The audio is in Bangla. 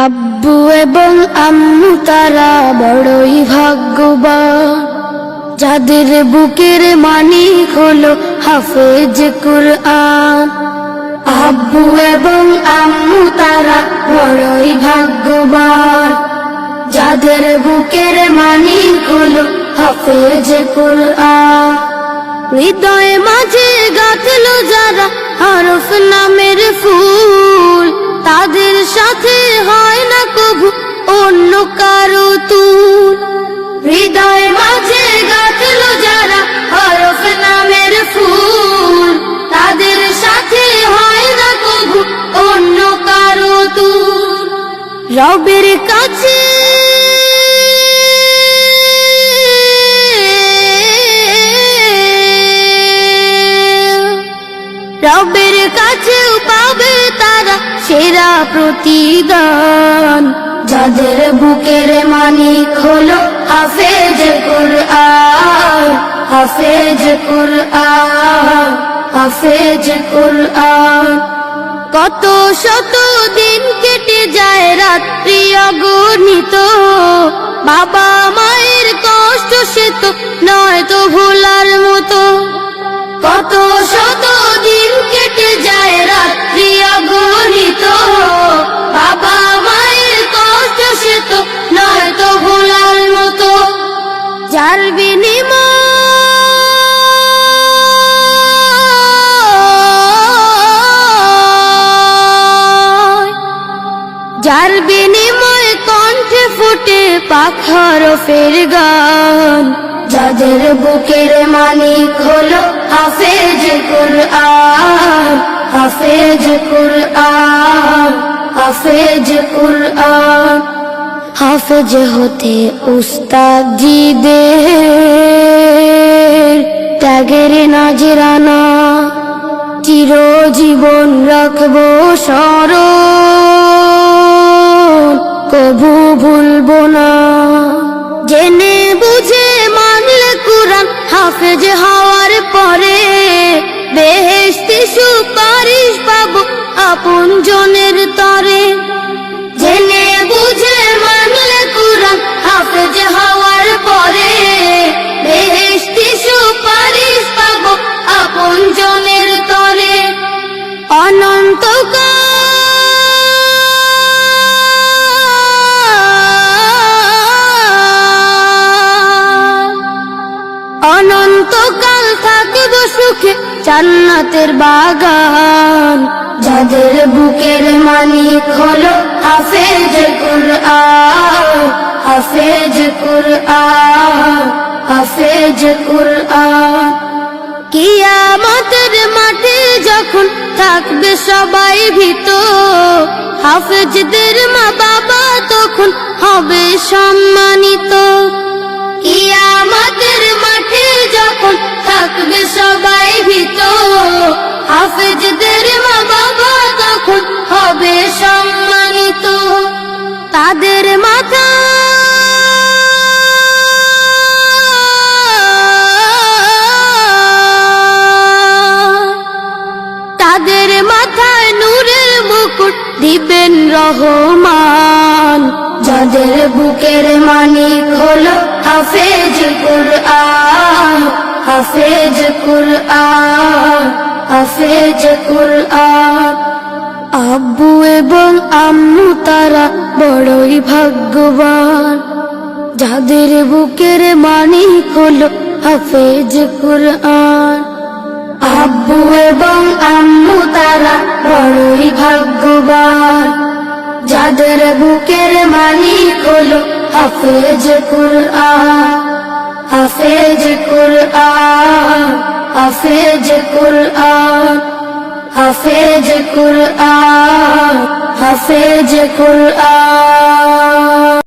আব্বু এবং আম্মু তারা বড়ই ভাগ্যবান, যাদের বুকের মানিক হলো হাফেজ কুরআন। আব্বু এবং আম্মু তারা বড়ই ভাগ্যবান, যাদের বুকের মানিক হলো হাফেজ কুরআন। হৃদয়ে মাঝে গাঁথলো যারা হরফ নামের ফুল, তাদের সাথে হয় না কবু অন্য কারো তুল। হৃদয়ে মাঝে গাঁথলো যারা হরফ নামের ফুল, তাদের সাথে হয় না কবু অন্য কারো তুল। রবের কাছে রবের কাছেও পাবে তারা সেরা প্রতিদান, যাদের বুকের মানিক হলো হাফেজ কুরআন। হাফেজ কুরআন, হাফেজ কুরআন। কত শত দিন কেটে যায় রাত্রি অগণিত, বাবা মায়ের কষ্ট সে তো নয় তো ভোলার মতো। কত শত দিন কেটে যায় রাত্রি অগণিত, বাবা মায়ের কষ্ট সে তো নয় তো ভোলার মতো। যার বিনিময় কণ্ঠে ফুটে পাক হরফের গান, যাদের বুকের মানিক হলো হাফেজ কুরআন। হাফেজ কুরআন, হাফেজ কুরআন। হাফেজ হতে উস্তাদজিদের ত্যাগের নাজরানা চিরজীবন রাখবো স্মরণ, কবু ভুলবো না। জেনে বুঝে মানলে কুরআন হাফেজ হওয়ার পরে, বেহেশতি সুপারিশ পাবো আপন জনের তরে। জেনে বুঝে মানলে কুরআন হাফেজ হওয়ার পরে, বেহেশতি সুপারিশ পাবো আপন জনের তরে। অনন্তকাল অনন্তকাল থাকবো সুখে জান্নাতের বাগান, যাদের বুকের মানিক হলো হাফেজ কুরআন। হাফেজ কুরআন, হাফেজ কুরআন। কিয়ামতের মাঠে যখন থাকবে সবাই ভীত, হাফেজদের মা বাবা তখন হবে সম্মানিত। কিয়ামতের মাঠে যখন থাকবে সবাই ভীত, হাফেজদের মা বাবা তখন হবে সম্মানিত। তাদের মাথা তাদের মাথায় নূরের মুকুট দিবেন রহমান, যাদের বুকের মানিক হলো হাফেজ কুরআন। হাফেজ কুরআন, হাফেজ কুরআন। আব্বু এবং আম্মু তারা বড়ই ভাগ্যবান, যাদের বুকের মানিক হলো হাফেজ কুরআন। আব্বু এবং আম্মু তারা বড়ই ভাগ্যবান, যাদের বুকের মানিক হলো হাফেজ কুরআন। হাফেজ কুরআন, হাফেজ কুরআন। হাফেজ কুরআন, হাফেজ কুরআন।